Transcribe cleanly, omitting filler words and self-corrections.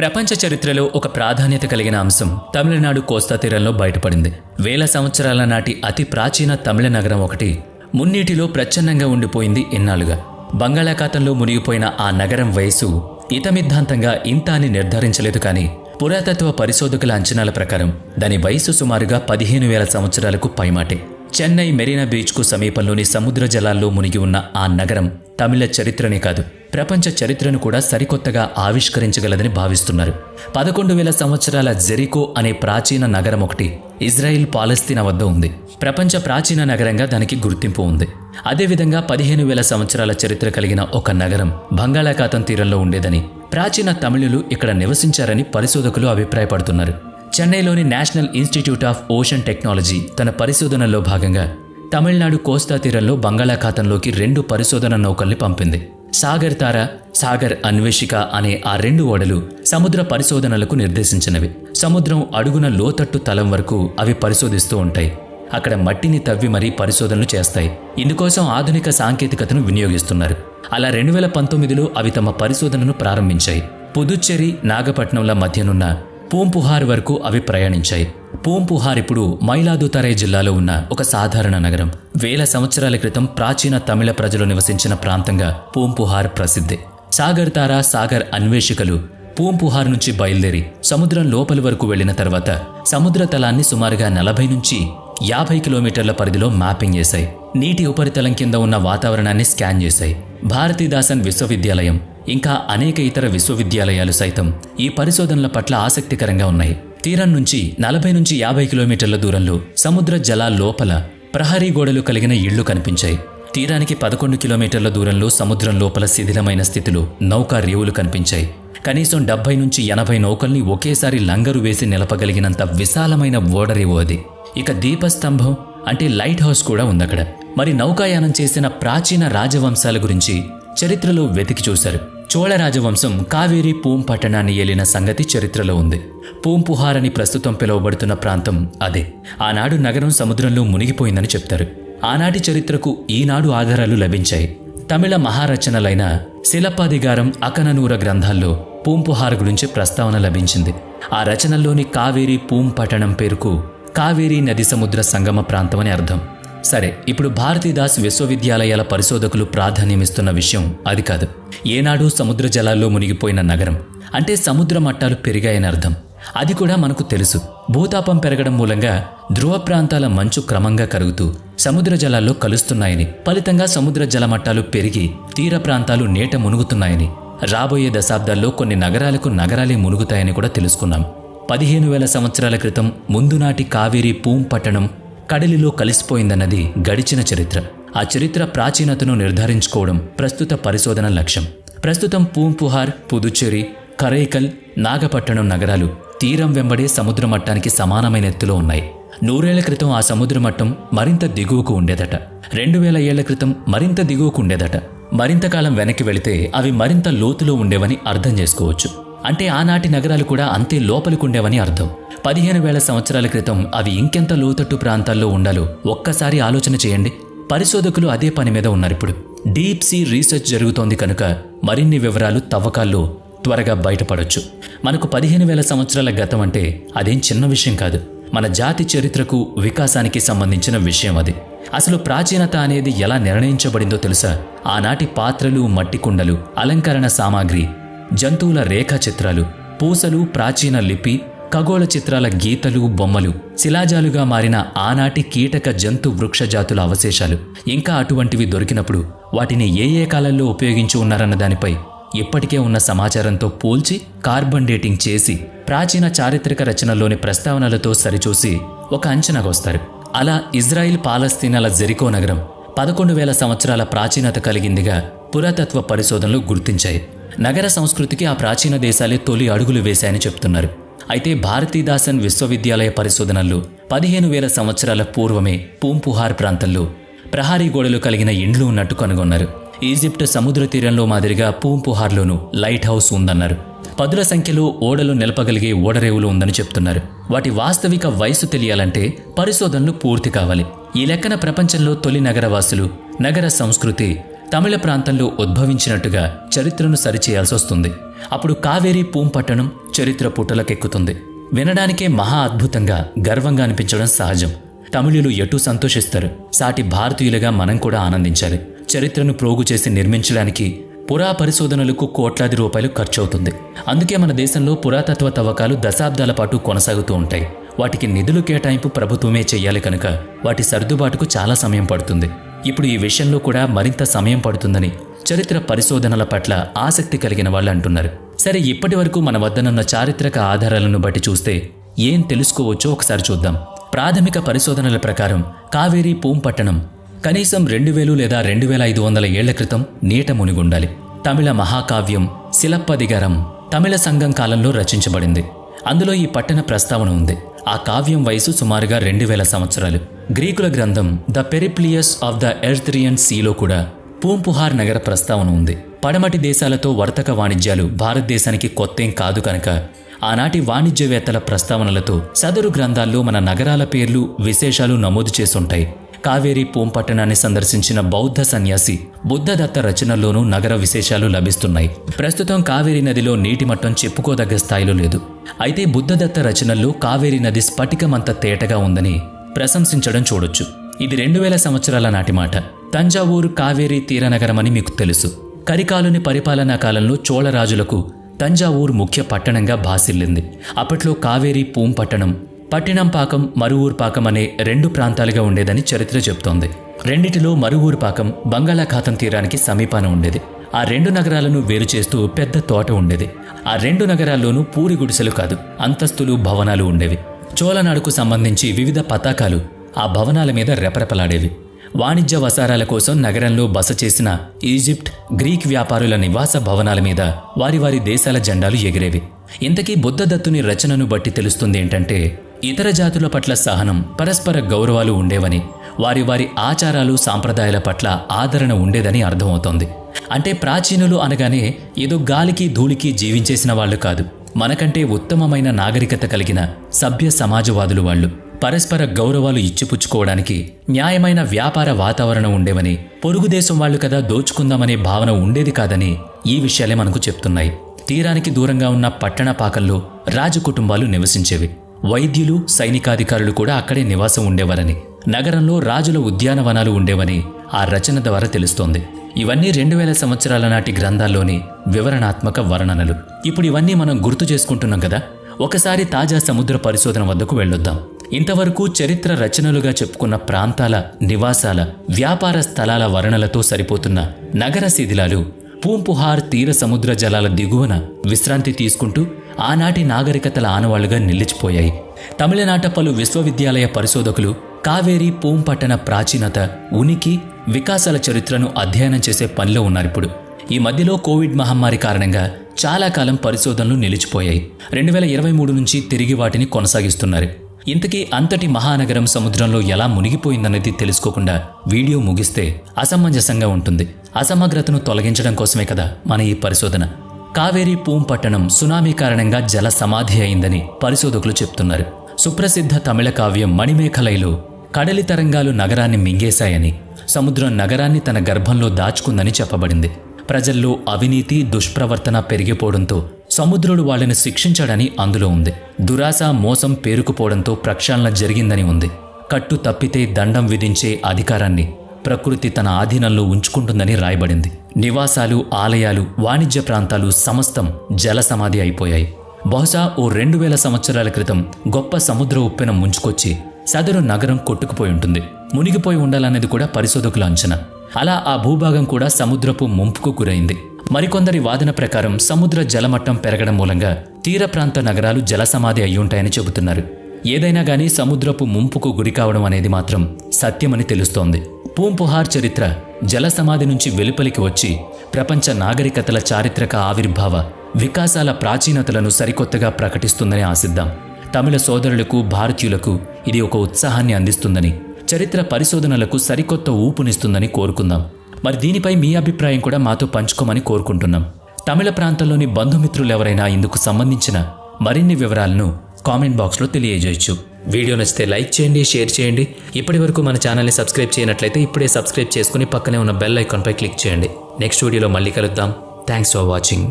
ప్రపంచ చరిత్రలో ఒక ప్రాధాన్యత కలిగిన అంశం తమిళనాడు కోస్తా తీరంలో బయటపడింది. వేల సంవత్సరాల నాటి అతి ప్రాచీన తమిళ నగరం ఒకటి మున్నీటిలో ప్రచ్ఛన్నంగా ఉండిపోయింది ఇన్నాళ్లుగా. బంగాళాఖాతంలో మునిగిపోయిన ఆ నగరం వయసు ఇతమిద్ధాంతంగా ఇంత అని నిర్ధారించలేదు. కానీ పురాతత్వ పరిశోధకుల అంచనాల ప్రకారం దాని వయసు సుమారుగా 15,000 సంవత్సరాలకు పైమాటే. చెన్నై మెరీనా బీచ్కు సమీపంలోని సముద్ర జలాల్లో మునిగి ఉన్న ఆ నగరం తమిళ చరిత్రనే కాదు, ప్రపంచ చరిత్రను కూడా సరికొత్తగా ఆవిష్కరించగలదని భావిస్తున్నారు. 11,000 సంవత్సరాల జెరికో అనే ప్రాచీన నగరం ఒకటి ఇజ్రాయిల్ పాలస్తీనా వద్ద ఉంది. ప్రపంచ ప్రాచీన నగరంగా దానికి గుర్తింపు ఉంది. అదేవిధంగా 15,000 సంవత్సరాల చరిత్ర కలిగిన ఒక నగరం బంగాళాఖాతం తీరంలో ఉండేదని, ప్రాచీన తమిళులు ఇక్కడ నివసించారని పరిశోధకులు అభిప్రాయపడుతున్నారు. చెన్నైలోని national institute of ocean technology తన పరిశోధనలో భాగంగా తమిళనాడు కోస్తా తీరంలో బంగాళాఖాతంలోకి 2 పరిశోధన నౌకల్ని పంపింది. సాగర్ తార, సాగర్ అన్వేషిక అనే ఆ 2 ఓడలు సముద్ర పరిశోధనలకు నిర్దేశించినవి. సముద్రం అడుగున లోతట్టు తలం వరకు అవి పరిశోధిస్తూ ఉంటాయి. అక్కడ మట్టిని తవ్వి మరీ పరిశోధనలు చేస్తాయి. ఇందుకోసం ఆధునిక సాంకేతికతను వినియోగిస్తున్నారు. అలా 2019లో అవి తమ పరిశోధనను ప్రారంభించాయి. పుదుచ్చేరి, నాగపట్నంల మధ్యనున్న పూంపుహార్ వరకు అవి ప్రయాణించాయి. పూంపుహార్ ఇప్పుడు మైలాదుతరై జిల్లాలో ఉన్న ఒక సాధారణ నగరం. వేల సంవత్సరాల క్రితం ప్రాచీన తమిళ ప్రజలు నివసించిన ప్రాంతంగా పూంపుహార్ ప్రసిద్ధి. సాగర్ తార, సాగర్ అన్వేషికలు పూంపుహార్ నుంచి బయలుదేరి సముద్రం లోపలి వరకు వెళ్లిన తర్వాత సముద్ర తలాన్ని సుమారుగా 40 నుంచి 50 కిలోమీటర్ల పరిధిలో మ్యాపింగ్ చేశాయి. నీటి ఉపరితలం కింద ఉన్న వాతావరణాన్ని స్కాన్ చేశాయి. భారతీదాసన్ విశ్వవిద్యాలయం ఇంకా అనేక ఇతర విశ్వవిద్యాలయాలు సైతం ఈ పరిశోధనల పట్ల ఆసక్తికరంగా ఉన్నాయి. తీరం నుంచి 40 నుంచి 50 కిలోమీటర్ల దూరంలో సముద్ర జలాల లోపల ప్రహరీ గోడలు కలిగిన ఇళ్లు కనిపించాయి. తీరానికి 11 కిలోమీటర్ల దూరంలో సముద్రం లోపల శిథిలమైన స్థితిలో నౌకా రేవులు కనిపించాయి. కనీసం 70 నుంచి 80 నౌకల్ని ఒకేసారి లంగరు వేసి నిలపగలిగినంత విశాలమైన ఓడరేవు అది. ఇక దీపస్తంభం అంటే లైట్ హౌస్ కూడా ఉందక్కడ. మరి నౌకాయానం చేసిన ప్రాచీన రాజవంశాల గురించి చరిత్రలో వెతికి చూశారు. చోళ రాజవంశం కావేరీ పూం పట్టణాన్ని ఏలిన సంగతి చరిత్రలో ఉంది. పూంపుహార్ అని ప్రస్తుతం పిలువబడుతున్న ప్రాంతం అదే. ఆనాడు నగరం సముద్రంలో మునిగిపోయిందని చెప్తారు. ఆనాటి చరిత్రకు ఈనాడు ఆధారాలు లభించాయి. తమిళ మహారచనలైన శిలప్పాదిగారం, అకననూర గ్రంథాల్లో పూంపుహార్ గురించి ప్రస్తావన లభించింది. ఆ రచనల్లోని కావేరీ పూం పట్టణం పేరుకు కావేరీ నది సముద్ర సంగమ ప్రాంతమని అర్థం. సరే, ఇప్పుడు భారతీదాస్ విశ్వవిద్యాలయాల పరిశోధకులు ప్రాధాన్యమిస్తున్న విషయం అది కాదు. ఏనాడు సముద్ర జలాల్లో మునిగిపోయిన నగరం అంటే సముద్ర మట్టాలు పెరిగాయని అర్థం. అది కూడా మనకు తెలుసు. భూతాపం పెరగడం మూలంగా ధ్రువ ప్రాంతాల మంచు క్రమంగా కరుగుతూ సముద్ర జలాల్లో కలుస్తున్నాయని, ఫలితంగా సముద్ర జలమట్టాలు పెరిగి తీర ప్రాంతాలు నీట మునుగుతున్నాయని, రాబోయే దశాబ్దాల్లో కొన్ని నగరాలకు నగరాలే మునుగుతాయని కూడా తెలుసుకున్నాం. 15,000 సంవత్సరాల క్రితం ముందునాటి కావేరీ పూం పట్టణం కడలిలో కలిసిపోయిందన్నది గడిచిన చరిత్ర. ఆ చరిత్ర ప్రాచీనతను నిర్ధారించుకోవడం ప్రస్తుత పరిశోధన లక్ష్యం. ప్రస్తుతం పూంపుహార్, పుదుచ్చేరి, కరైకల్, నాగపట్టణం నగరాలు తీరం వెంబడే సముద్ర మట్టానికి సమానమైన ఎత్తులో ఉన్నాయి. 100 ఏళ్ల క్రితం ఆ సముద్ర మట్టం మరింత దిగువకు ఉండేదట. 2000 ఏళ్ల క్రితం మరింత దిగువకు ఉండేదట. మరింత కాలం వెనక్కి వెళితే అవి మరింత లోతులో ఉండేవని అర్థం చేసుకోవచ్చు. అంటే ఆనాటి నగరాలు కూడా అంతే లోపలికుండేవని అర్థం. 15,000 సంవత్సరాల క్రితం అవి ఇంకెంత లోతట్టు ప్రాంతాల్లో ఉండాలో ఒక్కసారి ఆలోచన చేయండి. పరిశోధకులు అదే పని మీద ఉన్నారిప్పుడు. డీప్ సీ రీసెర్చ్ జరుగుతోంది కనుక మరిన్ని వివరాలు తవ్వకాల్లో త్వరగా బయటపడొచ్చు. మనకు 15,000 సంవత్సరాల గతం అంటే అదేం చిన్న విషయం కాదు. మన జాతి చరిత్రకు, వికాసానికి సంబంధించిన విషయం అది. అసలు ప్రాచీనత అనేది ఎలా నిర్ణయించబడిందో తెలుసా? ఆనాటి పాత్రలు, మట్టి కుండలు, అలంకరణ సామాగ్రి, జంతువుల రేఖా చిత్రాలు, పూసలు, ప్రాచీన లిపి, ఖగోళ చిత్రాల గీతలు, బొమ్మలు, శిలాజాలుగా మారిన ఆనాటి కీటక, జంతు, వృక్ష జాతుల అవశేషాలు, ఇంకా అటువంటివి దొరికినప్పుడు వాటిని ఏ కాలంలో ఉపయోగించి ఉన్నారన్న దానిపై ఇప్పటికే ఉన్న సమాచారంతో పోల్చి కార్బన్ డేటింగ్ చేసి ప్రాచీన చారిత్రక రచనల్లోని ప్రస్తావనలతో సరిచూసి ఒక అంచనాకు వస్తారు. అలా ఇజ్రాయిల్ పాలస్తీనాల జెరికో నగరం 11,000 సంవత్సరాల ప్రాచీనత కలిగిందిగా పురాతత్వ పరిశోధనలు గుర్తించాయి. నగర సంస్కృతికి ఆ ప్రాచీన దేశాలే తొలి అడుగులు వేశాయని చెప్తున్నారు. అయితే భారతీదాసన్ విశ్వవిద్యాలయ పరిశోధనల్లో 15,000 సంవత్సరాల పూర్వమే పూంపుహార్ ప్రాంతంలో ప్రహారీ గోడలు కలిగిన ఇండ్లు ఉన్నట్టు కనుగొన్నారు. ఈజిప్ట్ సముద్ర తీరంలో మాదిరిగా పూంపుహార్లోనూ లైట్ హౌస్ ఉందన్నారు. పదుల సంఖ్యలో ఓడలు నిలపగలిగే ఓడరేవులు ఉందని చెప్తున్నారు. వాటి వాస్తవిక వయసు తెలియాలంటే పరిశోధనలు పూర్తి కావాలి. ఈ లెక్కన ప్రపంచంలో తొలి నగరవాసులు, నగర సంస్కృతి తమిళ ప్రాంతంలో ఉద్భవించినట్టుగా చరిత్రను సరిచేయాల్సి వస్తుంది. అప్పుడు కావేరీ పూంపట్టణం చరిత్ర పుటలకెక్కుతుంది. వినడానికే మహా అద్భుతంగా, గర్వంగా అనిపించడం సహజం. తమిళులు ఎటూ సంతోషిస్తారు, సాటి భారతీయులుగా మనం కూడా ఆనందించాలి. చరిత్రను ప్రోగు చేసి నిర్మించడానికి పురా పరిశోధనలకు కోట్లాది రూపాయలు ఖర్చవుతుంది. అందుకే మన దేశంలో పురాతత్వ తవ్వకాలు దశాబ్దాల పాటు కొనసాగుతూ ఉంటాయి. వాటికి నిధులు కేటాయింపు ప్రభుత్వమే చెయ్యాలి కనుక వాటి సర్దుబాటుకు చాలా సమయం పడుతుంది. ఇప్పుడు ఈ విషయంలో కూడా మరింత సమయం పడుతుందని చరిత్ర పరిశోధనల పట్ల ఆసక్తి కలిగిన వాళ్ళు అంటున్నారు. సరే, ఇప్పటి వరకు మన వద్దనున్న చారిత్రక ఆధారాలను బట్టి చూస్తే ఏం తెలుసుకోవచ్చో ఒకసారి చూద్దాం. ప్రాథమిక పరిశోధనల ప్రకారం కావేరీ పూంపట్టణం కనీసం 2000 లేదా 2500 ఏళ్ల క్రితం నీట మునిగుండాలి. తమిళ మహాకావ్యం శిలప్పదిగరం తమిళ సంఘం కాలంలో రచించబడింది. అందులో ఈ పట్టణ ప్రస్తావన ఉంది. ఆ కావ్యం వయసు సుమారుగా 2000 సంవత్సరాలు. గ్రీకుల గ్రంథం ద పెరిప్లియస్ ఆఫ్ ద ఎర్త్రియన్ సీలో కూడా పూంపుహార్ నగర ప్రస్తావన ఉంది. పడమటి దేశాలతో వర్తక వాణిజ్యాలు భారతదేశానికి కొత్తేం కాదు కనుక ఆనాటి వాణిజ్యవేత్తల ప్రస్తావనలతో సదరు గ్రంథాల్లో మన నగరాల పేర్లు, విశేషాలు నమోదు చేసుంటాయి. కావేరీ పూంపట్టణాన్ని సందర్శించిన బౌద్ధ సన్యాసి బుద్ధదత్త రచనల్లోనూ నగర విశేషాలు లభిస్తున్నాయి. ప్రస్తుతం కావేరీ నదిలో నీటి మట్టం చెప్పుకోదగ్గ స్థాయిలో లేదు. అయితే బుద్ధదత్త రచనల్లో కావేరీ నది స్ఫటికమంత తేటగా ఉందని ప్రశంసించడం చూడొచ్చు. ఇది 2000 సంవత్సరాల నాటి మాట. తంజావూరు కావేరీ తీరనగరమని మీకు తెలుసు. కరికాలుని పరిపాలనా కాలంలో చోళరాజులకు తంజావూరు ముఖ్య పట్టణంగా భాసిల్లింది. అప్పట్లో కావేరీ పూంపట్టణం పట్టినంపాకం, మరువూర్పాకం అనే 2 ప్రాంతాలుగా ఉండేదని చరిత్ర చెప్తోంది. రెండిటిలో మరువూర్పాకం బంగాళాఖాతం తీరానికి సమీపాన ఉండేది. ఆ 2 నగరాలను వేరు చేస్తూ పెద్ద తోట ఉండేది. ఆ 2 నగరాల్లోనూ పూరి గుడిసెలు కాదు, అంతస్తులు, భవనాలు ఉండేవి. చోళనాడుకు సంబంధించి వివిధ పతాకాలు ఆ భవనాల మీద రెపరెపలాడేవి. వాణిజ్య వసారాల కోసం నగరంలో బస చేసిన ఈజిప్ట్, గ్రీక్ వ్యాపారుల నివాస భవనాల మీద వారి వారి దేశాల జెండాలు ఎగిరేవి. ఇంతకీ బుద్ధదత్తుని రచనను బట్టి తెలుస్తుంది ఏంటంటే, ఇతర జాతుల పట్ల సహనం, పరస్పర గౌరవాలు ఉండేవని, వారి వారి ఆచారాలు, సాంప్రదాయాల పట్ల ఆదరణ ఉండేదని అర్థమవుతోంది. అంటే ప్రాచీనులు అనగానే ఏదో గాలికి ధూళికి జీవించేసిన వాళ్ళు కాదు, మనకంటే ఉత్తమమైన నాగరికత కలిగిన సభ్య సమాజవాదులు వాళ్ళు. పరస్పర గౌరవాలు ఇచ్చిపుచ్చుకోవడానికి న్యాయమైన వ్యాపార వాతావరణం ఉండేవని, పొరుగు దేశం వాళ్ళు కదా దోచుకుందామనే భావన ఉండేది కాదని ఈ విషయాలే మనకు చెప్తున్నాయి. తీరానికి దూరంగా ఉన్న పట్టణ పాకల్లో రాజకుటుంబాలు నివసించేవి. వైద్యులు, సైనికాధికారులు కూడా అక్కడే నివాసం ఉండేవారని, నగరంలో రాజుల ఉద్యానవనాలు ఉండేవని ఆ రచన ద్వారా తెలుస్తోంది. ఇవన్నీ 2000 సంవత్సరాల నాటి గ్రంథాల్లోని వివరణాత్మక వర్ణనలు. ఇప్పుడు ఇవన్నీ మనం గుర్తు చేసుకుంటున్నాం కదా. ఒకసారి తాజా సముద్ర పరిశోధన వద్దకు వెళ్ళొద్దాం. ఇంతవరకు చరిత్ర రచనలుగా చెప్పుకున్న ప్రాంతాల, నివాసాల, వ్యాపార స్థలాల వర్ణనలతో సరిపోతున్న నగర శిథిలాలు పూంపుహార్ తీర సముద్ర జలాల దిగువన విశ్రాంతి తీసుకుంటూ ఆనాటి నాగరికతల ఆనవాళ్లుగా నిలిచిపోయాయి. తమిళనాట పలు విశ్వవిద్యాలయ పరిశోధకులు కావేరీ పూంపట్టణ ప్రాచీనత, ఉనికి, వికాసాల చరిత్రను అధ్యయనం చేసే పనిలో ఉన్నారిప్పుడు. ఈ మధ్యలో కోవిడ్ మహమ్మారి కారణంగా చాలా కాలం పరిశోధనలు నిలిచిపోయాయి. 2023 నుంచి తిరిగి వాటిని కొనసాగిస్తున్నారు. ఇంతకీ అంతటి మహానగరం సముద్రంలో ఎలా మునిగిపోయిందన్నది తెలుసుకోకుండా వీడియో ముగిస్తే అసమంజసంగా ఉంటుంది. అసమగ్రతను తొలగించడం కోసమే కదా మన ఈ పరిశోధన. కావేరీ పూంపట్టణం సునామీ కారణంగా జల సమాధి అయిందని పరిశోధకులు చెప్తున్నారు. సుప్రసిద్ధ తమిళ కావ్యం మణిమేఖలైలో కడలి తరంగాలు నగరాన్ని మింగేశాయని, సముద్రం నగరాన్ని తన గర్భంలో దాచుకుందని చెప్పబడింది. ప్రజల్లో అవినీతి, దుష్ప్రవర్తన పెరిగిపోవడంతో సముద్రుడు వాళ్ళని శిక్షించాడని అందులో ఉంది. దురాశ, మోసం పేరుకుపోవడంతో ప్రక్షాళన జరిగిందని ఉంది. కట్టు తప్పితే దండం విధించే అధికారాన్ని ప్రకృతి తన ఆధీనంలో ఉంచుకుంటుందని రాయబడింది. నివాసాలు, ఆలయాలు, వాణిజ్య ప్రాంతాలు సమస్తం జల సమాధి అయిపోయాయి. బహుశా ఓ 2000 సంవత్సరాల క్రితం గొప్ప సముద్ర ఉప్పెన ముంచుకొచ్చి సదరు నగరం కొట్టుకుపోయి ఉంటుంది. మునిగిపోయి ఉండాలన్నది కూడా పరిశోధకుల అంచనా. అలా ఆ భూభాగం కూడా సముద్రపు ముంపుకు గురైంది. మరికొందరి వాదన ప్రకారం సముద్ర జలమట్టం పెరగడం మూలంగా తీర ప్రాంత నగరాలు జలసమాధి అయ్యుంటాయని చెబుతున్నారు. ఏదైనా గానీ సముద్రపు ముంపుకు గురి కావడం అనేది మాత్రం సత్యమని తెలుస్తోంది. పూంపుహార్ చరిత్ర జలసమాధి నుంచి వెలుపలికి వచ్చి ప్రపంచ నాగరికతల చారిత్రక ఆవిర్భావ, వికాసాల ప్రాచీనతలను సరికొత్తగా ప్రకటిస్తుందని ఆశిద్దాం. తమిళ సోదరులకు, భారతీయులకు ఇది ఒక ఉత్సాహాన్ని అందిస్తుందని, చరిత్ర పరిశోధనలకు సరికొత్త ఊపునిస్తుందని కోరుకుందాం. మరి దీనిపై మీ అభిప్రాయం కూడా మాతో పంచుకోమని కోరుకుంటున్నాం. తమిళ ప్రాంతంలోని బంధుమిత్రులు ఎవరైనా ఇందుకు సంబంధించిన మరిన్ని వివరాలను కామెంట్ బాక్స్లో తెలియజేయచ్చు. వీడియో నచ్చితే లైక్ చేయండి, షేర్ చేయండి. ఇప్పటివరకు మన ఛానల్ని సబ్స్క్రైబ్ చేయనట్లయితే ఇప్పుడే సబ్స్క్రైబ్ చేసుకుని పక్కనే ఉన్న బెల్ ఐకాన్పై క్లిక్ చేయండి. నెక్స్ట్ వీడియోలో మళ్ళీ కలుద్దాం. Thanks for watching.